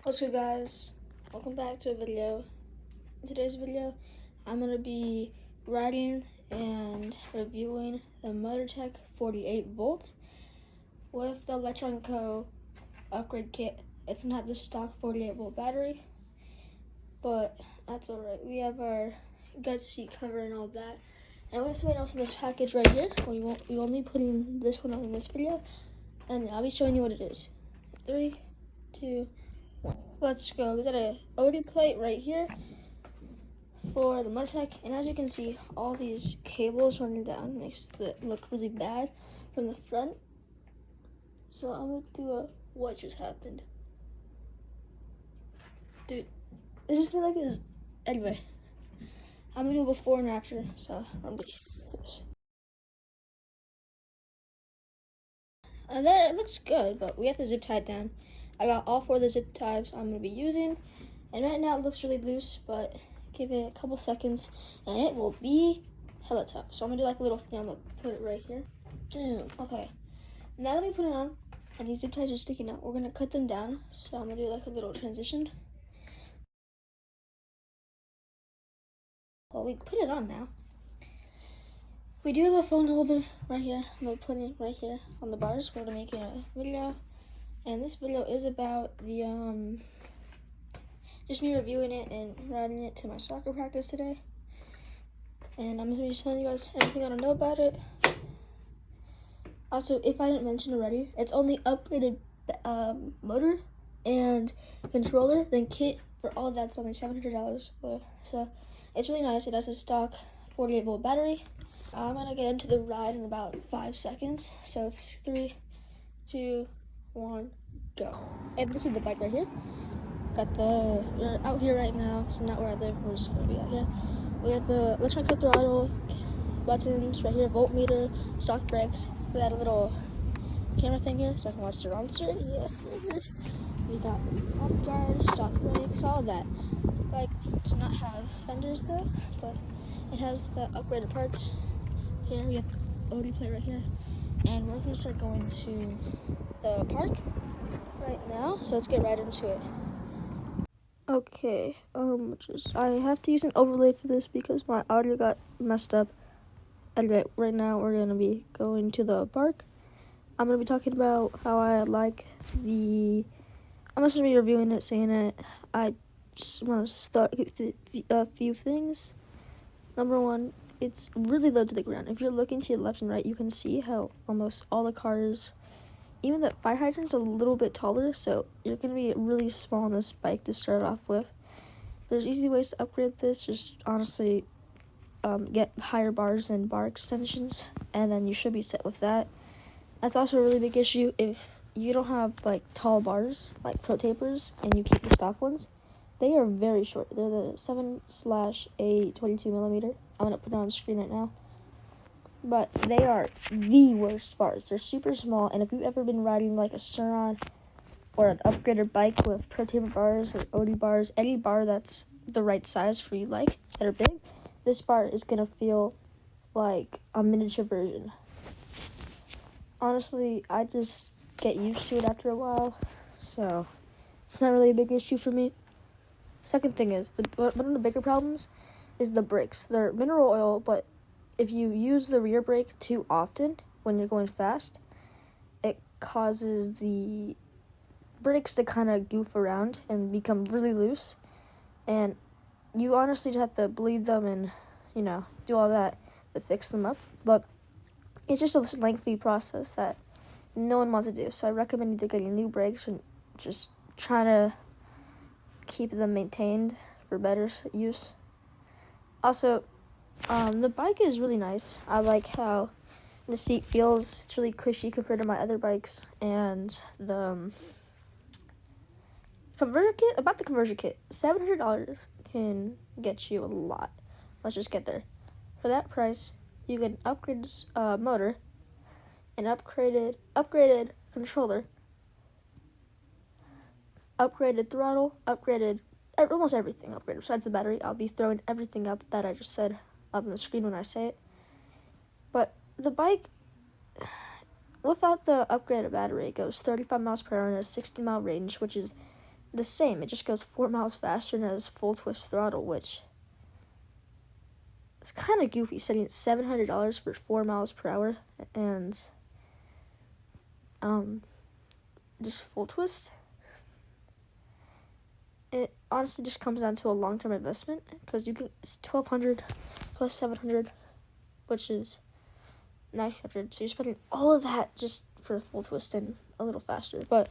What's good, guys? Welcome back to a video. In today's video, I'm going to be riding and reviewing the MOTOTEC48V with the Electron Co. upgrade kit. It's not the stock 48V battery, but that's alright. We have our gut seat cover and all that. And we have something else in this package right here. We only putting this one on in this video, and I'll be showing you what it is. 3, 2, 1. Let's go. We got a OD plate right here for the MOTOTEC, and as you can see, all these cables running down makes it look really bad from the front. So I'm gonna do a what just happened. Dude, it just feel like it's anyway. I'm gonna do a before and after, so I'm gonna do this. And there, it looks good, but we have to zip tie it down. I got all 4 of the zip ties I'm gonna be using, and right now it looks really loose, but give it a couple seconds and it will be hella tough. So I'm gonna do like a little thing. I'm gonna put it right here. Boom. Okay. Now that we put it on and these zip ties are sticking out, we're gonna cut them down. So I'm gonna do like a little transition. Well, we put it on now. We do have a phone holder right here. I'm gonna put it right here on the bars. We're gonna make a video, and this video is about the just me reviewing it and riding it to my soccer practice today. And I'm just gonna be telling you guys everything I don't know about it. Also, if I didn't mention already, it's only upgraded motor and controller. Then kit for all of that's only $700. So it's really nice. It has a stock 48V battery. I'm gonna get into the ride in about 5 seconds. So it's 3, 2, 1, go. And this is the bike right here. We're out here right now. It's not where I live. We're just gonna be out here. We have the Electron Co throttle buttons right here, voltmeter, stock brakes. We had a little camera thing here so I can watch the Ronster. Yes, sir. We got pump guards, stock brakes, all of that. Bike does not have fenders though, but it has the upgraded parts. Here we have OD plate right here, and we're gonna start going to the park right now. So let's get right into it. Okay, I have to use an overlay for this because my audio got messed up. Anyway, right now we're gonna be going to the park. I'm gonna be talking about how I like I'm just gonna be reviewing it, saying it. I just want to start a few things. Number one, it's really low to the ground. If you're looking to your left and right, you can see how almost all the cars, even the fire hydrant's a little bit taller, so you're going to be really small on this bike to start off with. There's easy ways to upgrade this. Just honestly get higher bars and bar extensions, and then you should be set with that. That's also a really big issue if you don't have like tall bars, like pro tapers, and you keep the stock ones. They are very short. They're the 7/8 22mm. I'm going to put it on the screen right now. But they are the worst bars. They're super small, and if you've ever been riding like a Suron or an upgraded bike with pro taper bars or OD bars, any bar that's the right size for you that are big, this bar is going to feel like a miniature version. Honestly, I just get used to it after a while, so it's not really a big issue for me. Second thing is, one of the bigger problems is the brakes. They're mineral oil, but if you use the rear brake too often when you're going fast, it causes the brakes to kind of goof around and become really loose. And you honestly just have to bleed them and, do all that to fix them up. But it's just a lengthy process that no one wants to do. So I recommend either getting new brakes or just trying to keep them maintained for better use. Also, the bike is really nice. I like how the seat feels. It's really cushy compared to my other bikes. And the conversion kit, $700 can get you a lot. Let's just get there. For that price, you get an upgraded motor, an upgraded controller, upgraded throttle, almost everything upgraded besides the battery. I'll be throwing everything up that I just said up on the screen when I say it. But the bike, without the upgraded battery, it goes 35 miles per hour and a 60-mile range, which is the same. It just goes 4 miles faster and has full twist throttle, which is kind of goofy, setting $700 for 4 miles per hour and just full twist. It honestly just comes down to a long-term investment, because you can, it's $1,200 plus $700, which is $900. So you're spending all of that just for a full twist and a little faster. But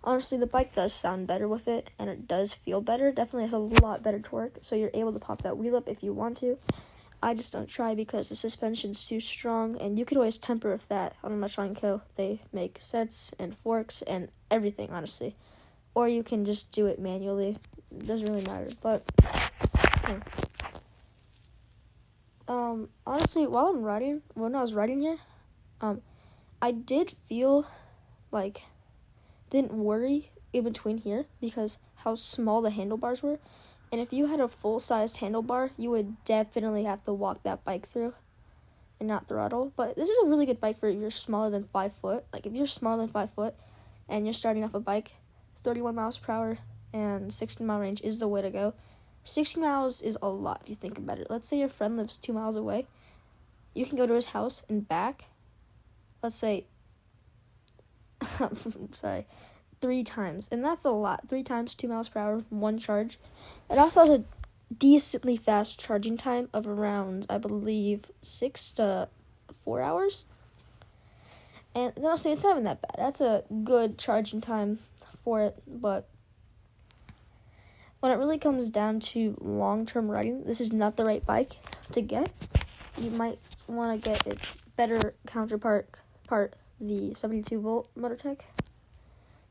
honestly, the bike does sound better with it, and it does feel better. Definitely has a lot better torque, so you're able to pop that wheel up if you want to. I just don't try because the suspension's too strong, and you could always temper with that on Electronic Co. They make sets and forks and everything, honestly. Or you can just do it manually. It doesn't really matter. But honestly, when I was riding here, I did feel like didn't worry in between here because how small the handlebars were. And if you had a full-sized handlebar, you would definitely have to walk that bike through and not throttle. But this is a really good bike for if you're smaller than 5 foot. Like, if you're smaller than 5 foot and you're starting off a bike, 31 miles per hour and 60-mile range is the way to go. 60 miles is a lot if you think about it. Let's say your friend lives 2 miles away. You can go to his house and back, let's say, 3 times. And that's a lot. 3 times, 2 miles per hour, 1 charge. It also has a decently fast charging time of around, I believe, 6 to 4 hours. And honestly, it's not even that bad. That's a good charging time for it. But when it really comes down to long-term riding, this is not the right bike to get. You might want to get its better counterpart, the 72-volt MOTOTEC,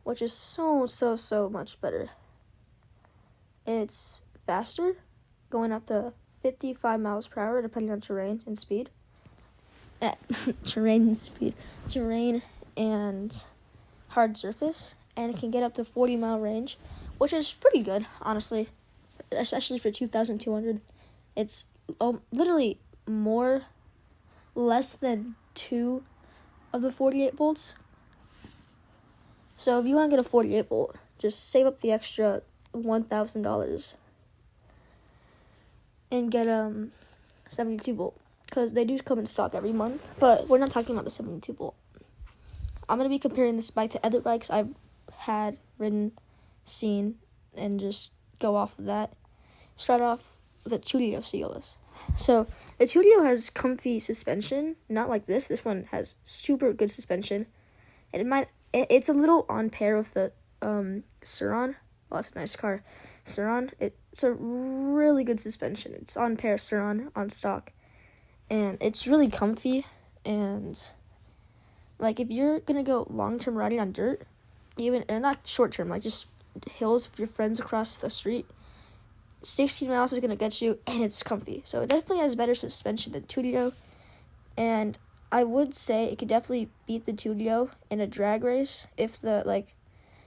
which is so much better. It's faster, going up to 55 miles per hour, depending on terrain and speed. Terrain and hard surface, and it can get up to 40-mile range, which is pretty good, honestly, especially for 2,200. It's literally less than 2 of the 48 volts. So if you want to get a 48 volt, just save up the extra $1,000 and get 72 volt, because they do come in stock every month. But we're not talking about the 72 volt. I'm going to be comparing this bike to other bikes I've had, ridden, seen, and just go off of that. Start off with the Tudio Ciolas. So the Tudio has comfy suspension, not like this. This one has super good suspension. And it's a little on pair with the Sur-Ron. Well, it's a nice car. Sur-Ron, it's a really good suspension. It's on pair Sur-Ron on stock. And it's really comfy. And like, if you're going to go long-term riding on dirt, or not short-term, like just hills with your friends across the street, 60 miles is going to get you, and it's comfy. So it definitely has better suspension than Tudio. And I would say it could definitely beat the Tudio in a drag race if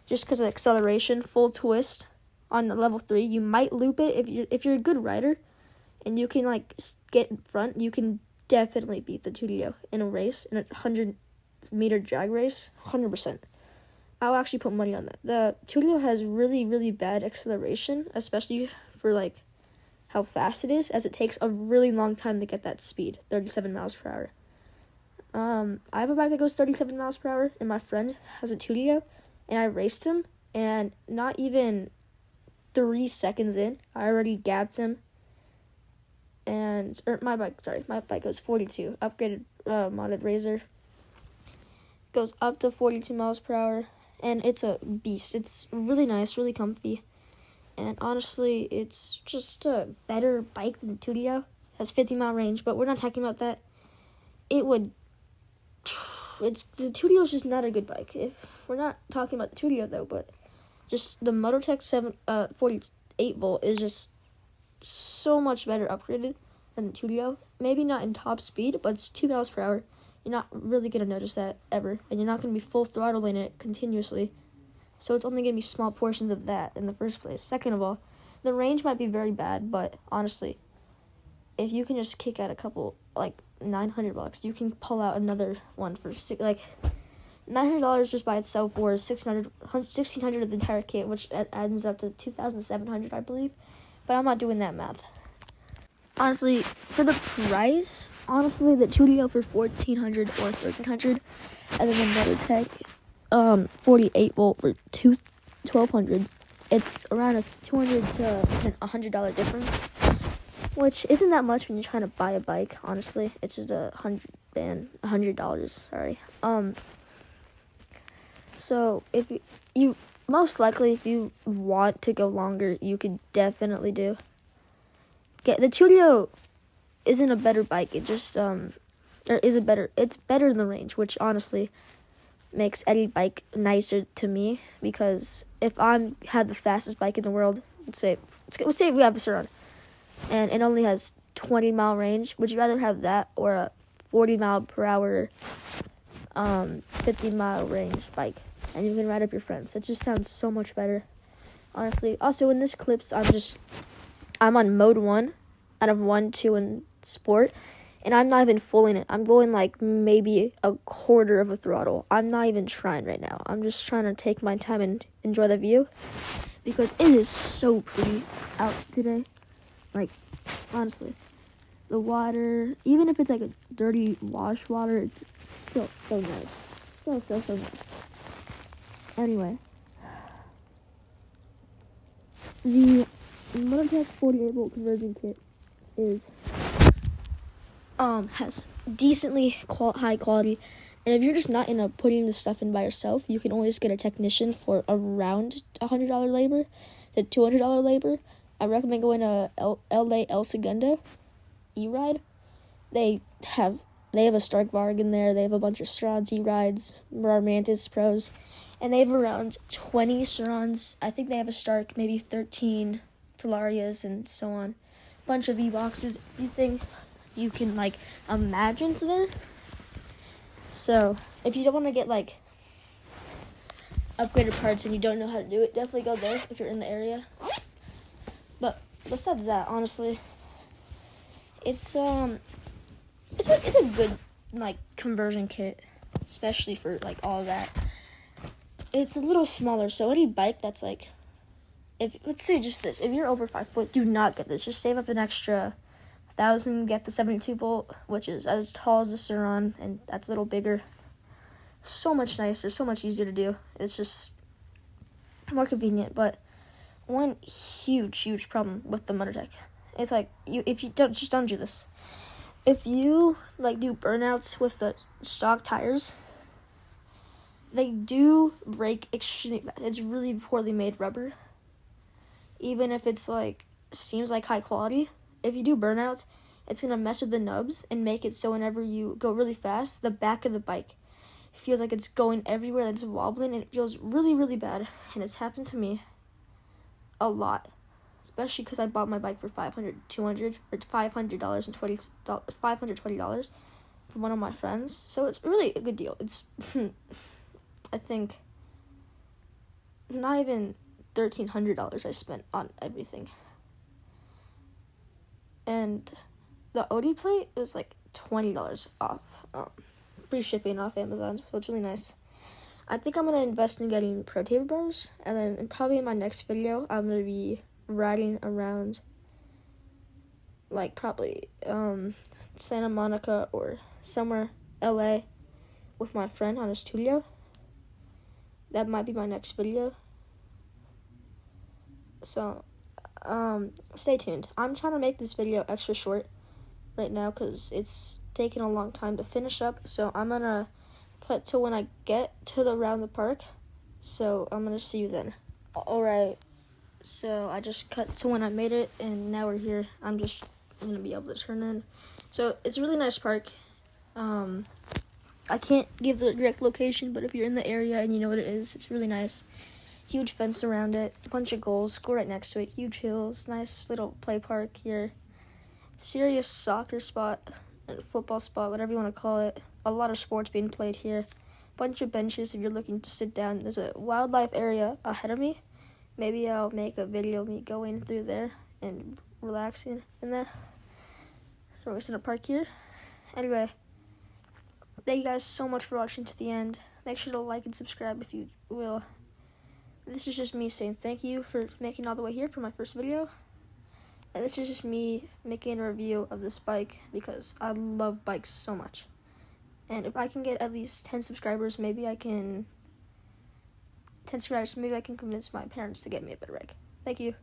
just because of the acceleration, full twist on level 3. You might loop it if you're a good rider and you can get in front. You can definitely beat the Tudio in a race, in a 100-meter drag race, 100%. I'll actually put money on that. The Tudio has really bad acceleration, especially for how fast it is, as it takes a really long time to get that speed, 37 miles per hour. I have a bike that goes 37 miles per hour, and my friend has a Tudio, and I raced him, and not even 3 seconds in, I already gapped him. My bike goes 42, upgraded modded Razor. Goes up to 42 miles per hour, and it's a beast. It's really nice, really comfy, and honestly, it's just a better bike than the Tudio. It has 50-mile range, but we're not talking about that. The Tudio is just not a good bike. If we're not talking about the Tudio though, but just the MOTOTEC 48 volt is just so much better upgraded than the Tudio. Maybe not in top speed, but it's 2 miles per hour. You're not really going to notice that ever, and you're not going to be full throttling it continuously. So it's only going to be small portions of that in the first place. Second of all, the range might be very bad, but honestly, if you can just kick out a couple, $900, you can pull out another one for $900 just by itself, or $1,600 of the entire kit, which adds up to $2,700, I believe. But I'm not doing that math. Honestly, for the price, the Studio for $1,400 or $1,300, and then the MOTOTEC 48 volt for $1,200. It's around a $200 to $100 difference, which isn't that much when you're trying to buy a bike. Honestly, it's just $100. Sorry. So if you most likely, if you want to go longer, you could definitely do. The Studio isn't a better bike. It just it's better in the range, which honestly makes any bike nicer to me, because if I had the fastest bike in the world, let's say we have a Surron, and it only has 20-mile range, would you rather have that or a 40-mile-per-hour 50-mile range bike, and you can ride up your friends? It just sounds so much better, honestly. Also, in this clips, I'm on mode 1 out of 1, 2, and sport, and I'm not even fulling it. I'm going like maybe a quarter of a throttle. I'm not even trying right now. I'm just trying to take my time and enjoy the view, because it is so pretty out today. Like, honestly, the water, even if it's like a dirty wash water, it's still so nice. So nice. Anyway, the MOTOTEC48V conversion kit has decently high quality, and if you're just not into putting this stuff in by yourself, you can always get a technician for around $100 labor to $200 labor. I recommend going to LA El Segundo E-Ride. They have a Stark Varg in there. They have a bunch of Surrons, E-Rides, Mantis Pros, and they have around 20 Surrons. I think they have a Stark, maybe 13 Talarias, and so on. Bunch of E-Boxes, everything you can like imagine's there. So if you don't want to get like upgraded parts and you don't know how to do it, definitely go there if you're in the area. But besides that, honestly, it's a good like conversion kit, especially for like all that. It's a little smaller, so any bike that's like, let's say just this, if you're over 5 foot, do not get this. Just save up an extra $1,000, get the 72 volt, which is as tall as the Surron, and that's a little bigger. So much nicer, so much easier to do. It's just more convenient. But one huge problem with the MOTOTEC, it's like if you don't do this. If you like do burnouts with the stock tires, they do break extremely bad. It's really poorly made rubber. Even if it's like seems like high quality, if you do burnouts, it's gonna mess with the nubs and make it so whenever you go really fast, the back of the bike feels like it's going everywhere and it's wobbling, and it feels really bad. And it's happened to me a lot, especially because I bought my bike for $520 from one of my friends. So it's really a good deal. It's I think not even $1,300 I spent on everything. And the OD plate is like $20 off. Free shipping off Amazon, so it's really nice. I think I'm going to invest in getting Pro Taper bars, and then probably in my next video, I'm going to be riding around, like probably Santa Monica or somewhere, LA, with my friend on his Studio. That might be my next video. So, stay tuned. I'm trying to make this video extra short right now because it's taking a long time to finish up. So I'm gonna cut to when I get to around the park. So I'm gonna see you then. Alright, so I just cut to when I made it, and now we're here. I'm gonna be able to turn in. So it's a really nice park. I can't give the direct location, but if you're in the area and you know what it is, it's really nice. Huge fence around it, a bunch of goals, school right next to it, huge hills, nice little play park here. Serious soccer spot, and football spot, whatever you want to call it. A lot of sports being played here. Bunch of benches if you're looking to sit down. There's a wildlife area ahead of me. Maybe I'll make a video of me going through there and relaxing in there. So we're just gonna park here. Anyway, thank you guys so much for watching to the end. make sure to like and subscribe if you will. This is just me saying thank you for making it all the way here for my first video. And this is just me making a review of this bike because I love bikes so much. And if I can get at least 10 subscribers, maybe I can convince my parents to get me a better bike. Thank you.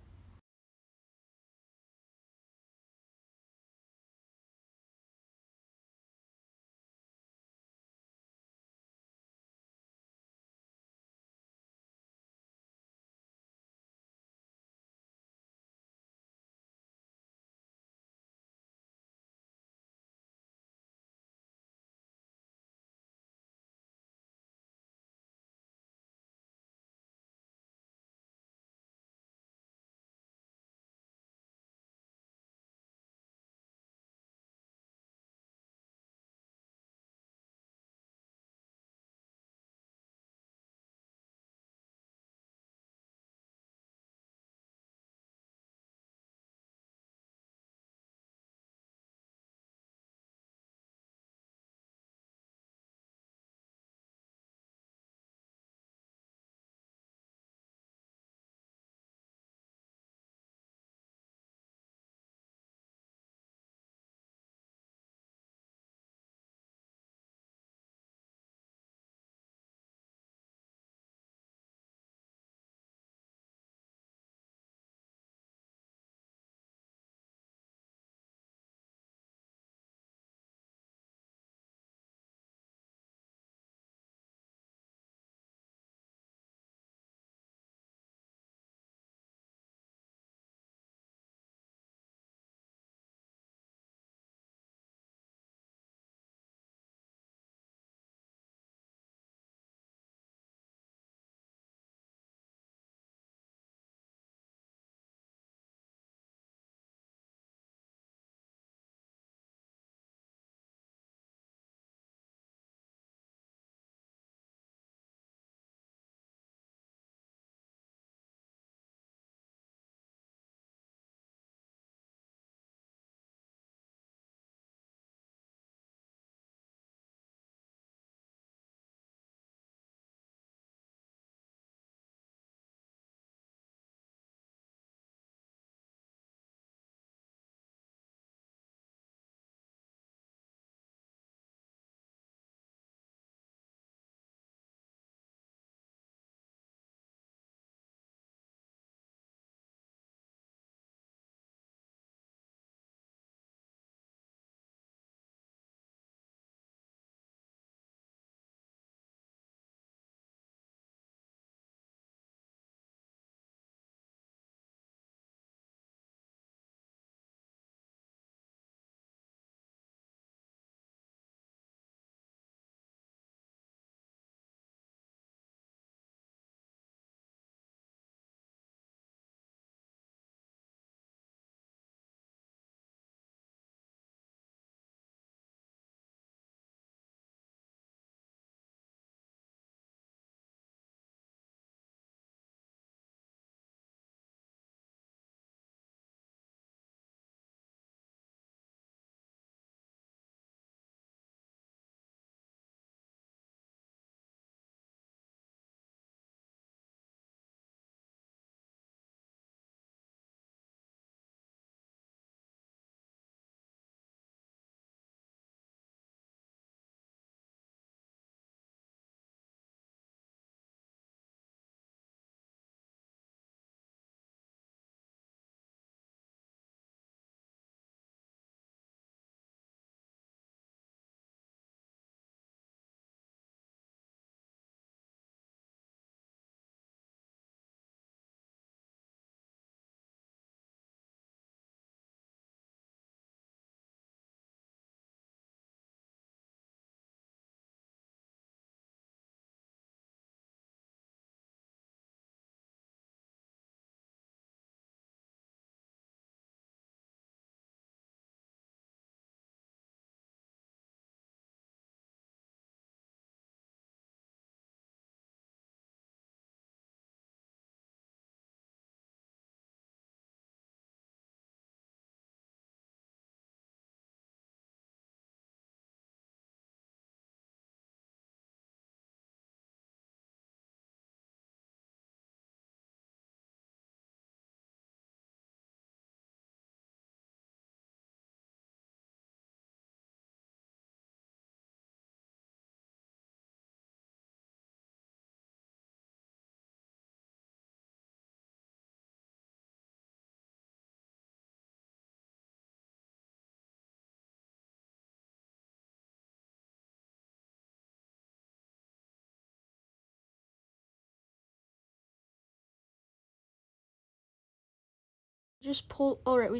We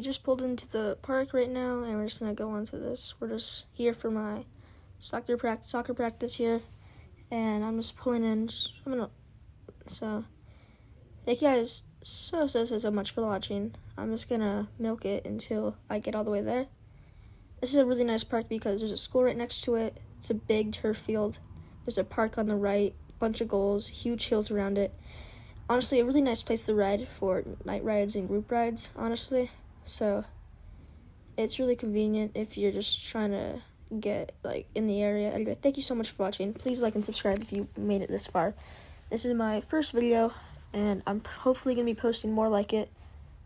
just pulled into the park right now, and we're just gonna go on to this. We're just here for my soccer practice here, and I'm just pulling in. So thank you guys so much for watching. I'm just gonna milk it until I get all the way there. This is a really nice park because there's a school right next to it. It's a big turf field. There's a park on the right, bunch of goals, huge hills around it. Honestly, a really nice place to ride for night rides and group rides, honestly. So it's really convenient if you're just trying to get in the area. Anyway, thank you so much for watching. Please like and subscribe if you made it this far. This is my first video, and I'm hopefully gonna be posting more like it.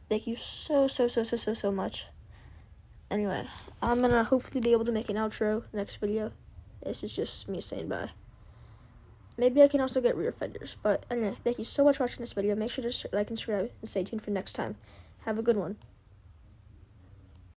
Thank you so much. Anyway, I'm gonna hopefully be able to make an outro next video. This is just me saying bye. Maybe I can also get rear fenders. But anyway, thank you so much for watching this video. Make sure to like and subscribe and stay tuned for next time. Have a good one.